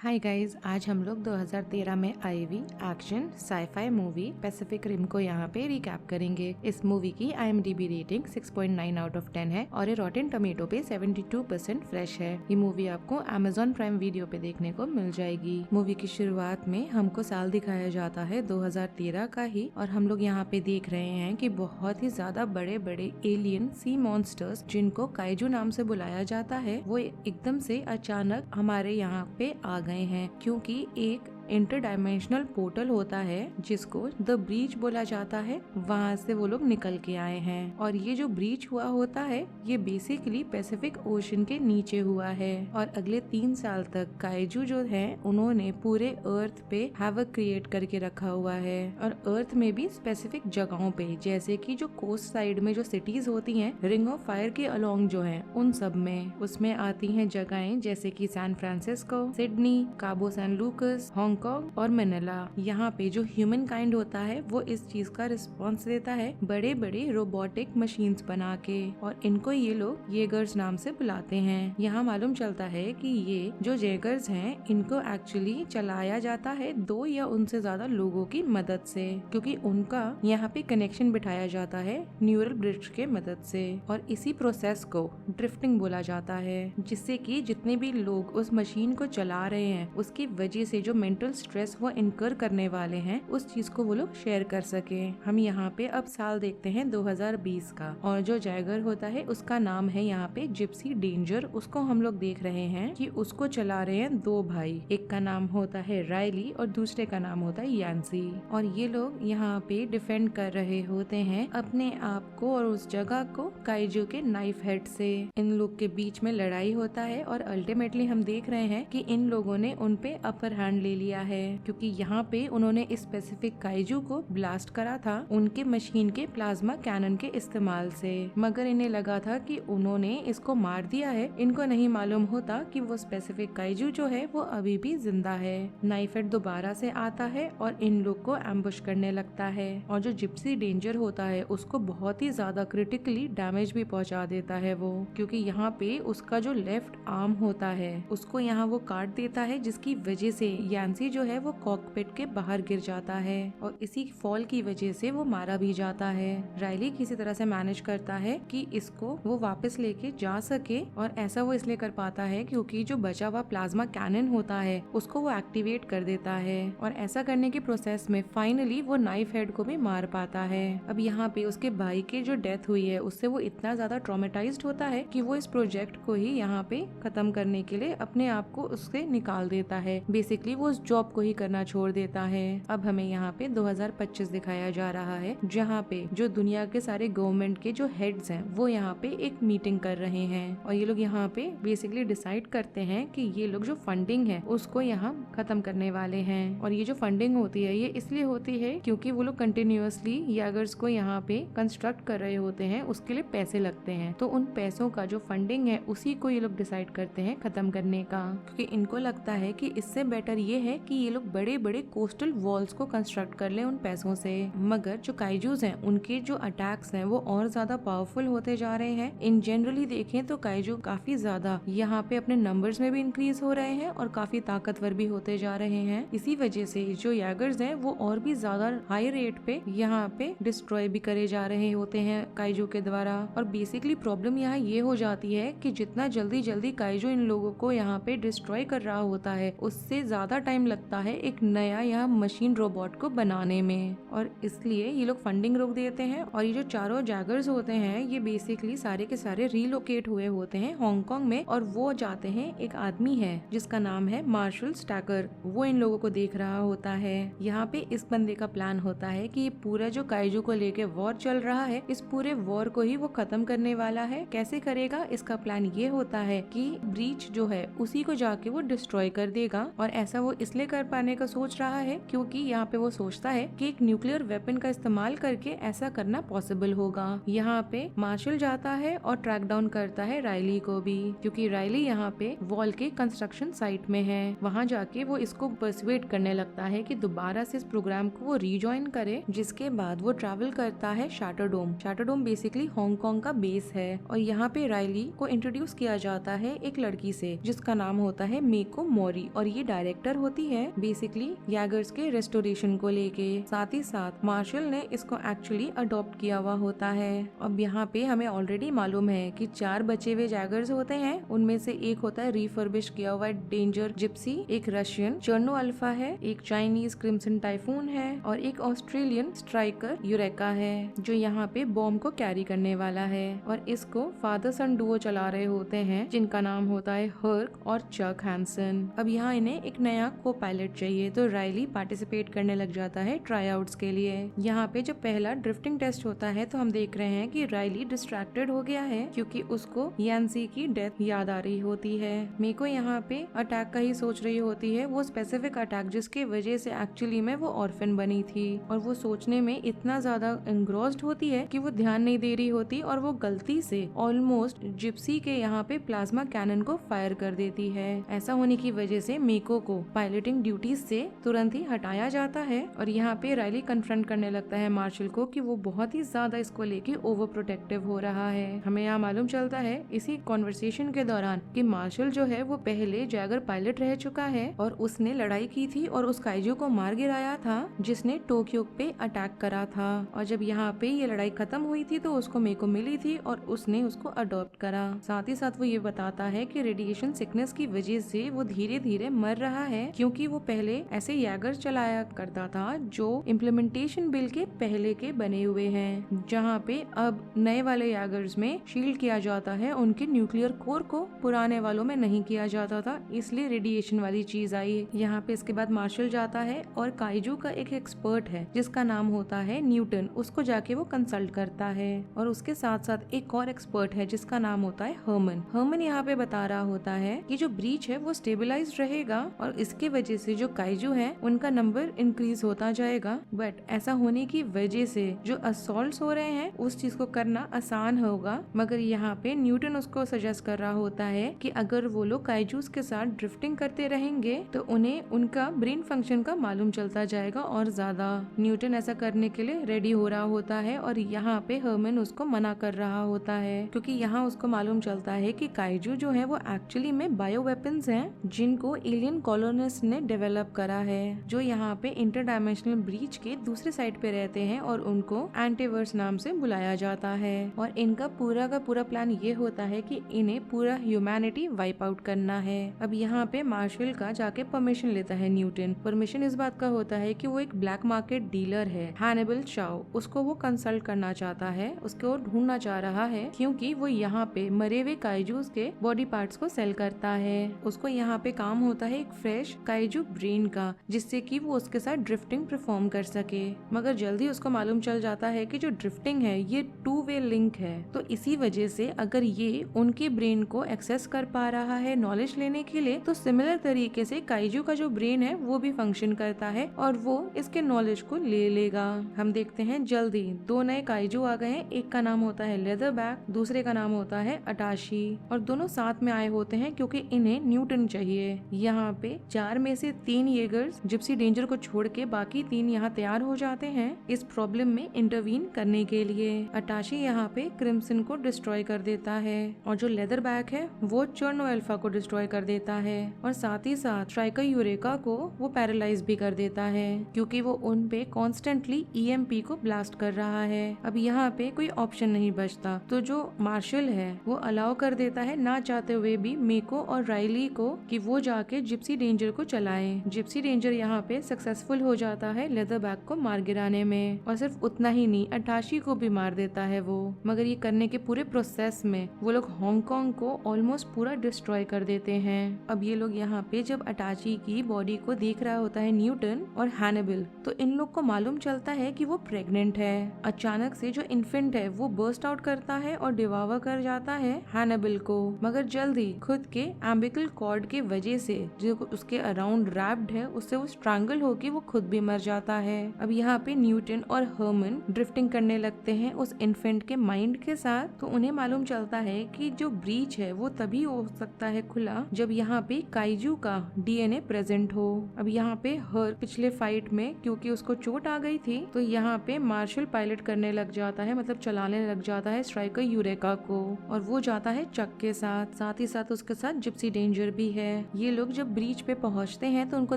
Hi guys, आज हम लोग 2013 में आई हुई action scifi movie Pacific Rim को यहाँ पे रिकैप करेंगे। इस मूवी की IMDb रेटिंग 6.9 आउट ऑफ 10 है और ये रॉटेन टमेटो पे 72% फ्रेश है। ये मूवी आपको Amazon प्राइम वीडियो पे देखने को मिल जाएगी। मूवी की शुरुआत में हमको साल दिखाया जाता है 2013 का ही और हम लोग यहाँ पे देख रहे हैं कि बहुत ही ज्यादा बड़े बड़े एलियन सी मॉन्स्टर्स जिनको काइजू नाम से बुलाया जाता है वो एकदम से अचानक हमारे यहाँ पे आ गए हैं, क्योंकि एक इंटरडायमेंशनल पोर्टल होता है जिसको द ब्रीच बोला जाता है, वहाँ से वो लोग निकल के आए हैं। और ये जो ब्रीच हुआ होता है ये बेसिकली पैसिफिक ओशन के नीचे हुआ है और अगले 3 साल तक काइजू जो है उन्होंने पूरे अर्थ पे हैवक क्रिएट करके रखा हुआ है। और अर्थ में भी स्पेसिफिक जगहों पे, जैसे कि जो कोस्ट साइड में जो सिटीज होती हैं रिंग ऑफ फायर के अलोंग जो है उन सब में उसमें आती हैं जगहें जैसे कि सैन फ्रांसिस्को, सिडनी, काबो सैन लूकस, हांगकांग और मैनिला। यहाँ पे जो ह्यूमन काइंड होता है वो इस चीज का रिस्पॉन्स देता है बड़े बड़े रोबोटिक मशीन्स बना के, और इनको ये लोग येगर्स नाम से बुलाते हैं। यहाँ मालूम चलता है कि ये जो येगर्स हैं इनको एक्चुअली चलाया जाता है 2 या उनसे ज्यादा लोगों की मदद से, क्योंकि उनका यहाँ पे कनेक्शन बिठाया जाता है न्यूरल ब्रिज के मदद से। और इसी प्रोसेस को ड्रिफ्टिंग बोला जाता है, जिससे कि जितने भी लोग उस मशीन को चला रहे हैं उसकी वजह से जो मेंटल स्ट्रेस वो इनकर करने वाले हैं उस चीज को वो लोग शेयर कर सके। हम यहाँ पे अब साल देखते हैं 2020 का, और जो जैगर होता है उसका नाम है यहाँ पे जिप्सी डेंजर। उसको हम लोग देख रहे हैं कि उसको चला रहे हैं 2 भाई, एक का नाम होता है रायली और दूसरे का नाम होता है यान्सी। और ये लोग यहाँ पे डिफेंड कर रहे होते हैं अपने आप को और उस जगह को काइजू के नाइफ हेड से। इन लोग के बीच में लड़ाई होता है और अल्टीमेटली हम देख रहे हैं कि इन लोगों ने उन पे अपर हैंड ले लिया है, क्योंकि यहाँ पे उन्होंने इस स्पेसिफिक काइजू को ब्लास्ट करा था उनके मशीन के प्लाज्मा कैनन के इस्तेमाल से। मगर इन्हें लगा था कि उन्होंने इसको मार दिया है, इनको नहीं मालूम होता कि वो स्पेसिफिक काइजू जो है वो अभी भी जिंदा है। नाइफ हेड दोबारा से आता है और इन लोग को एम्बुश करने लगता है, और जो जिप्सी डेंजर होता है उसको बहुत ही ज्यादा क्रिटिकली डैमेज भी पहुंचा देता है वो, क्योंकि यहाँ पे उसका जो लेफ्ट आर्म होता है उसको यहाँ वो काट देता है, जिसकी वजह से यान्सी जो है वो कॉकपिट के बाहर गिर जाता है और इसी फॉल की वजह से वो मारा भी जाता है। रायली किसी तरह से मैनेज करता है कि इसको वो वापस लेके जा सके, और ऐसा वो इसलिए कर पाता है क्योंकि जो बचा हुआ प्लाज्मा कैनन होता है उसको वो एक्टिवेट कर देता है, और ऐसा करने के प्रोसेस में फाइनली वो नाइफ हेड को भी मार पाता है। अब यहाँ पे उसके भाई की जो डेथ हुई है उससे वो इतना ज्यादा ट्रॉमेटाइज्ड होता है कि वो इस प्रोजेक्ट को ही यहाँ पे खत्म करने के लिए अपने आप को उससे निकाल देता है। बेसिकली वो उस जॉब को ही करना छोड़ देता है। अब हमें यहाँ पे 2025 दिखाया जा रहा है, जहाँ पे जो दुनिया के सारे गवर्नमेंट के जो हेड्स हैं वो यहाँ पे एक मीटिंग कर रहे हैं, और ये लोग यहाँ पे बेसिकली डिसाइड करते हैं कि ये लोग जो फंडिंग है उसको यहाँ खत्म करने वाले हैं। और ये जो फंडिंग होती है ये इसलिए होती है क्योंकि वो लोग कंटिन्यूअसली यागर्स को यहाँ पे कंस्ट्रक्ट कर रहे होते हैं, उसके लिए पैसे लगते हैं, तो उन पैसों का जो फंडिंग है उसी को ये लोग डिसाइड करते हैं खत्म करने का, क्योंकि इनको लगता है कि इससे बेटर ये है कि ये लोग बड़े बड़े कोस्टल वॉल्स को कंस्ट्रक्ट कर ले उन पैसों से। मगर जो काइजूस हैं उनके जो अटैक्स हैं वो और ज्यादा पावरफुल होते जा रहे हैं। इन जनरली देखें तो काइजू काफी ज्यादा यहाँ पे अपने नंबर्स में भी इंक्रीज हो रहे हैं और काफी ताकतवर भी होते जा रहे हैं। इसी वजह से जो यागर्स हैं वो और भी ज्यादा हाई रेट पे यहाँ पे डिस्ट्रॉय भी करे जा रहे होते हैं काइजू के द्वारा। और बेसिकली प्रॉब्लम यहाँ ये हो जाती है कि जितना जल्दी जल्दी काइजू इन लोगों को यहाँ पे डिस्ट्रॉय कर रहा होता है उससे ज्यादा टाइम लगता है एक नया यहाँ मशीन रोबोट को बनाने में, और इसलिए ये लोग फंडिंग रोक देते हैं। और ये जो चारों जैगर्स होते हैं ये बेसिकली सारे के सारे रीलोकेट हुए होते हैं हांगकांग में, और वो जाते हैं एक आदमी है जिसका नाम है मार्शल स्टैकर, वो इन लोगों को देख रहा होता है। यहाँ पे इस बंदे का प्लान होता है कि ये पूरा जो काइजू को लेके वॉर चल रहा है इस पूरे वॉर को ही वो खत्म करने वाला है। कैसे करेगा, इसका प्लान ये होता है कि ब्रीच जो है उसी को जाके वो डिस्ट्रॉय कर देगा, और ऐसा वो इसलिए इसलिए कर पाने का सोच रहा है क्योंकि यहाँ पे वो सोचता है कि एक न्यूक्लियर वेपन का इस्तेमाल करके ऐसा करना पॉसिबल होगा। यहाँ पे मार्शल जाता है और ट्रैक डाउन करता है राइली को भी, क्योंकि राइली यहाँ पे वॉल के कंस्ट्रक्शन साइट में है। वहाँ जाके वो इसको पर्सुएट करने लगता है कि दोबारा से इस प्रोग्राम को वो रीजॉइन करे, जिसके बाद वो ट्रैवल करता है शैटरडोम। शैटरडोम बेसिकली हांगकांग का बेस है और यहाँ पे राइली को इंट्रोड्यूस किया जाता है एक लड़की से जिसका नाम होता है मेको मोरी, और ये डायरेक्टर होती है बेसिकली यैगर्स के रेस्टोरेशन को लेके। साथ ही साथ मार्शल ने इसको एक्चुअली अडॉप्ट किया हुआ होता है। अब यहाँ पे हमें ऑलरेडी मालूम है कि 4 बचे हुए जैगर्स होते हैं, उनमें से एक होता है रिफर्बिश किया हुआ डेंजर जिप्सी, एक रशियन चर्नो अल्फा है, एक चाइनीज क्रिम्सन टाइफून है और एक ऑस्ट्रेलियन स्ट्राइकर यूरेका है जो यहाँ पे बॉम्ब को कैरी करने वाला है। और इसको फादर सन डुओ चला रहे होते हैं जिनका नाम होता है हर्क और चक हैंसन। अब यहाँ इन्हें एक नया को पायलट चाहिए तो राइली पार्टिसिपेट करने लग जाता है ट्राई आउट्स के लिए। यहाँ पे जब पहला ड्रिफ्टिंग टेस्ट होता है तो हम देख रहे हैं कि राइली डिस्ट्रैक्टेड हो गया है क्योंकि उसको यान्सी की डेथ याद आ रही होती है। मेको यहाँ पे अटैक का ही सोच रही होती है, वो स्पेसिफिक अटैक जिसके वजह से एक्चुअली में वो ऑर्फन बनी थी, और वो सोचने में इतना ज्यादा एंग्रोस्ड होती है कि वो ध्यान नहीं दे रही होती और वो गलती से ऑलमोस्ट जिप्सी के यहाँ पे प्लाज्मा कैनन को फायर कर देती है। ऐसा होने की वजह से मेको को पायलटिंग ड्यूटीज से तुरंत ही हटाया जाता है और यहाँ पे राइली कन्फ्रंट करने लगता है मार्शल को कि वो बहुत ही ज्यादा इसको लेके ओवर प्रोटेक्टिव हो रहा है। हमें यहाँ मालूम चलता है इसी कॉन्वर्सेशन के दौरान कि मार्शल जो है वो पहले जैगर पायलट रह चुका है और उसने लड़ाई की थी और उस काइजू को मार गिराया था जिसने टोक्यो पे अटैक करा था, और जब यहाँ पे ये लड़ाई खत्म हुई थी तो उसको मेको मिली थी और उसने उसको अडॉप्ट करा। साथ ही साथ वो ये बताता है कि रेडिएशन सिकनेस की वजह से वो धीरे धीरे मर रहा है क्योंकि वो पहले ऐसे यैगर चलाया करता था जो इम्प्लीमेंटेशन बिल के पहले के बने हुए हैं, जहाँ पे अब नए वाले यैगर्स में शील्ड किया जाता है उनके न्यूक्लियर कोर को, पुराने वालों में नहीं किया जाता था, इसलिए रेडिएशन वाली चीज आई। यहाँ पे इसके बाद मार्शल जाता है और काइजू का एक एक्सपर्ट है जिसका नाम होता है न्यूटन, उसको जाके वो कंसल्ट करता है, और उसके साथ साथ एक और एक्सपर्ट है जिसका नाम होता है हर्मन। हर्मन यहाँ पे बता रहा होता है कि जो ब्रीच है वो स्टेबलाइज रहेगा और इसके वजह से जो काइजू है उनका नंबर इंक्रीज होता जाएगा, बट ऐसा होने की वजह से जो असॉल्ट्स हो रहे हैं उस चीज को करना आसान होगा। मगर यहाँ पे न्यूटन उसको सजेस्ट कर रहा होता है कि अगर वो लोग काइजूस के साथ ड्रिफ्टिंग करते रहेंगे तो उन्हें उनका ब्रेन फंक्शन का मालूम चलता जाएगा और ज्यादा। न्यूटन ऐसा करने के लिए रेडी हो रहा होता है और यहाँ पे हर्मन उसको मना कर रहा होता है क्योंकि यहाँ उसको मालूम चलता है कि काइजू जो है वो एक्चुअली में बायो वेपन्स हैं जिनको एलियन कॉलोनिस्ट ने डेवलप करा है, जो यहाँ पे इंटरडायमेंशनल ब्रीच के दूसरे साइड पे रहते हैं और उनको एंटीवर्स नाम से बुलाया जाता है। और इनका पूरा का पूरा प्लान ये होता है कि इन्हें पूरा ह्यूमैनिटी वाइप आउट करना है। अब यहाँ पे मार्शल का जाके परमिशन लेता है न्यूटन। परमिशन इस बात का होता है कि वो एक ब्लैक मार्केट डीलर है हैनिबल चाओ, उसको वो कंसल्ट करना चाहता है, उसको ढूंढना चाह रहा है क्योंकि वो यहाँ पे मरे हुए काइजूस के बॉडी पार्ट्स को सेल करता है। उसको यहाँ पे काम होता है एक फ्रेश काइजू ब्रेन का जिससे कि वो उसके साथ ड्रिफ्टिंग परफॉर्म कर सके, मगर जल्दी उसको मालूम चल जाता है कि जो ड्रिफ्टिंग है ये 2 वे लिंक है, तो इसी वजह से अगर ये उनके ब्रेन को एक्सेस कर पा रहा है नॉलेज लेने के लिए तो सिमिलर तरीके से काइजू का जो ब्रेन है वो भी फंक्शन करता है और वो इसके नॉलेज को ले लेगा। हम देखते हैं जल्दी 2 नए काइजू आ गए हैं, एक का नाम होता है लेदरबैक, दूसरे का नाम होता है अटाशी, और दोनों साथ में आए होते हैं क्योंकि इन्हें न्यूटन चाहिए। यहाँ पे 4 में से 3 येगर्स जिप्सी डेंजर को छोड़ के बाकी 3 यहाँ तैयार हो जाते हैं इस प्रॉब्लम में इंटरवीन करने के लिए। अटाशी यहाँ पे क्रिम्सन को डिस्ट्रॉय कर देता है और जो लेदर बैक है वो चर्नो अल्फा को डिस्ट्रॉय कर देता है और साथ ही साथ स्ट्राइकर यूरेका को वो पैरालाइज भी कर देता है क्योंकि वो उन पे कॉन्स्टेंटली EMP को ब्लास्ट कर रहा है। अब यहाँ पे कोई ऑप्शन नहीं बचता, तो जो मार्शल है वो अलाउ कर देता है ना चाहते हुए भी मेको और राइली को कि वो जाके जिप्सी डेंजर को चलाएं। जिप्सी डेंजर यहाँ पे सक्सेसफुल हो जाता है लेदर बैक को मार गिराने में, और सिर्फ उतना ही नहीं अटाशी को भी मार देता है वो। मगर ये करने के पूरे प्रोसेस में वो लोग हांगकांग को ऑलमोस्ट पूरा डिस्ट्रॉय कर देते हैं। अब ये लोग यहाँ पे जब अटाची की बॉडी को देख रहा होता है न्यूटन और हैनिबल, तो इन लोग को मालूम चलता है कि वो प्रेग्नेंट है। अचानक से जो इन्फेंट है वो बर्स्ट आउट करता है और डिवावर कर जाता है हैनिबल को, मगर जल्दी खुद के एम्बिकल कॉर्ड के वजह से जो उसके अराउंड अराउंड रैप्ड है उससे वो स्ट्रैंगल होके वो खुद भी मर जाता है। अब यहाँ पे न्यूटन और हर्मन ड्रिफ्टिंग करने लगते हैं उस इन्फेंट के माइंड के साथ। तो उन्हें मालूम चलता है कि जो ब्रीच है वो तभी हो सकता है खुला जब यहाँ पे काइजू का डीएनए प्रेजेंट हो। अब यहाँ पे हर पिछले फाइट में क्योंकि उसको चोट आ गई थी तो यहाँ पे मार्शल पायलट करने लग जाता है, मतलब चलाने लग जाता है स्ट्राइकर यूरेका को, और वो जाता है चक के साथ ही साथ उसके साथ जिप्सी डेंजर भी है। ये लोग जब ब्रीच पे पहुंचते हैं तो उनको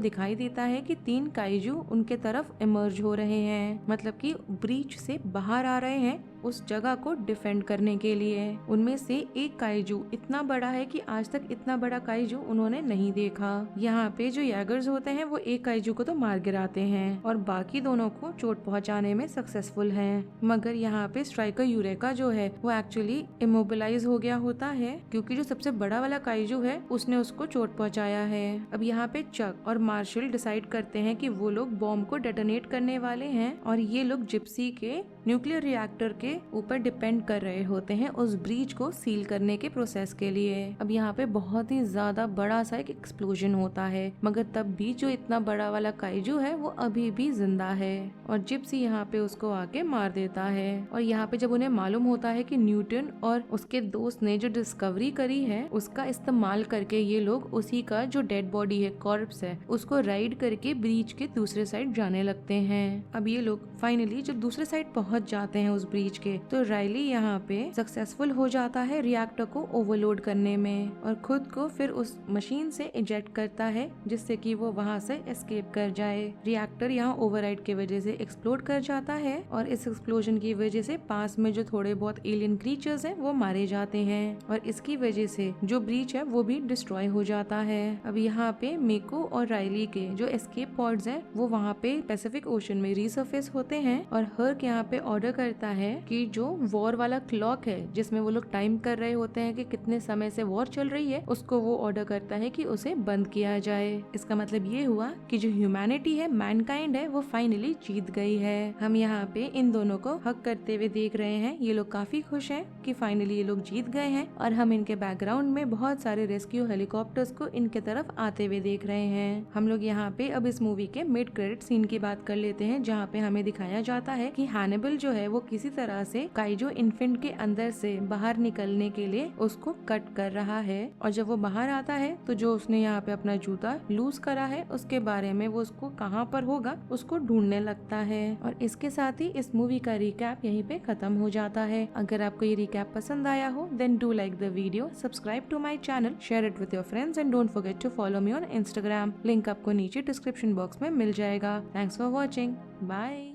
दिखाई देता है कि 3 काइजू उनके तरफ इमर्ज हो रहे हैं, मतलब कि ब्रीच से बाहर आ रहे हैं उस जगह को डिफेंड करने के लिए। उनमें से एक काइजू इतना बड़ा है कि आज तक इतना बड़ा काइजू उन्होंने नहीं देखा। यहाँ पे जो यैगर्स होते हैं वो एक काइजू को तो मार गिराते हैं और बाकी दोनों को चोट पहुंचाने में सक्सेसफुल हैं। मगर यहाँ पे स्ट्राइकर यूरेका जो है वो एक्चुअली इमोबिलाइज हो गया होता है क्योंकि जो सबसे बड़ा वाला काइजू है उसने उसको चोट पहुंचाया है। अब यहाँ पे चक और मार्शल डिसाइड करते हैं कि वो लोग बॉम्ब को डेटोनेट करने वाले हैं और ये लोग जिप्सी के न्यूक्लियर रिएक्टर के ऊपर डिपेंड कर रहे होते हैं उस ब्रीच को सील करने के प्रोसेस के लिए। अब यहाँ पे बहुत ही ज्यादा बड़ा सा एक एक्सप्लोजन होता है, मगर तब भी जो इतना बड़ा वाला काइजू है वो अभी भी जिंदा है और जिप्सी यहाँ पे उसको आके मार देता है। और यहाँ पे जब उन्हें मालूम होता है कि न्यूटन और उसके दोस्त ने जो डिस्कवरी करी है उसका इस्तेमाल करके ये लोग उसी का जो डेड बॉडी है, कॉर्प्स है, उसको राइड करके ब्रीच के दूसरे साइड जाने लगते हैं। अब ये लोग फाइनली जब दूसरे साइड पहुंच जाते हैं उस ब्रीच के तो राइली यहाँ पे सक्सेसफुल हो जाता है रिएक्टर को ओवरलोड करने में और खुद को फिर उस मशीन से इजेक्ट करता है जिससे कि वो वहाँ से एस्केप कर जाए। रिएक्टर यहाँ ओवरराइड की वजह से एक्सप्लोड कर जाता है और इस एक्सप्लोजन की वजह से पास में जो थोड़े बहुत एलियन क्रीचर्स हैं वो मारे जाते हैं और इसकी वजह से जो ब्रीच है वो भी डिस्ट्रॉय हो जाता है। अब यहाँ पे मेको और राइली के जो एस्केप पॉड्स हैं वो वहाँ पे पैसिफिक ओशन में रीसर्फेस होते हैं और हर्क यहाँ पे ऑर्डर करता है कि जो वॉर वाला क्लॉक है जिसमें वो लोग टाइम कर रहे होते हैं कि कितने समय से वॉर चल रही है उसको वो ऑर्डर करता है कि उसे बंद किया जाए। इसका मतलब ये हुआ कि जो ह्यूमैनिटी है, मैनकाइंड है, वो फाइनली जीत गई है। हम यहाँ पे इन दोनों को हक करते हुए देख रहे हैं। ये लोग काफी खुश हैं कि फाइनली ये लोग जीत गए हैं और हम इनके बैकग्राउंड में बहुत सारे रेस्क्यू हेलीकॉप्टर्स को इनके तरफ आते हुए देख रहे हैं। हम लोग यहाँ पे अब इस मूवी के मिड क्रेडिट सीन की बात कर लेते हैं जहाँ पे हमें दिखाया जाता है कि हैनिबल जो है वो किसी तरह से काइजो इन्फेंट के अंदर से बाहर निकलने के लिए उसको कट कर रहा है और जब वो बाहर आता है तो जो उसने यहाँ पे अपना जूता लूज करा है उसके बारे में वो उसको कहाँ पर होगा उसको ढूंढने लगता है। और इसके साथ ही इस मूवी का रिकैप यहीं पे खत्म हो जाता है। अगर आपको ये रिकैप पसंद आया हो then do like the video, subscribe to my channel, share it with your friends and don't forget to follow me on Instagram. Link आपको नीचे डिस्क्रिप्शन बॉक्स में मिल जाएगा। Thanks for watching, bye.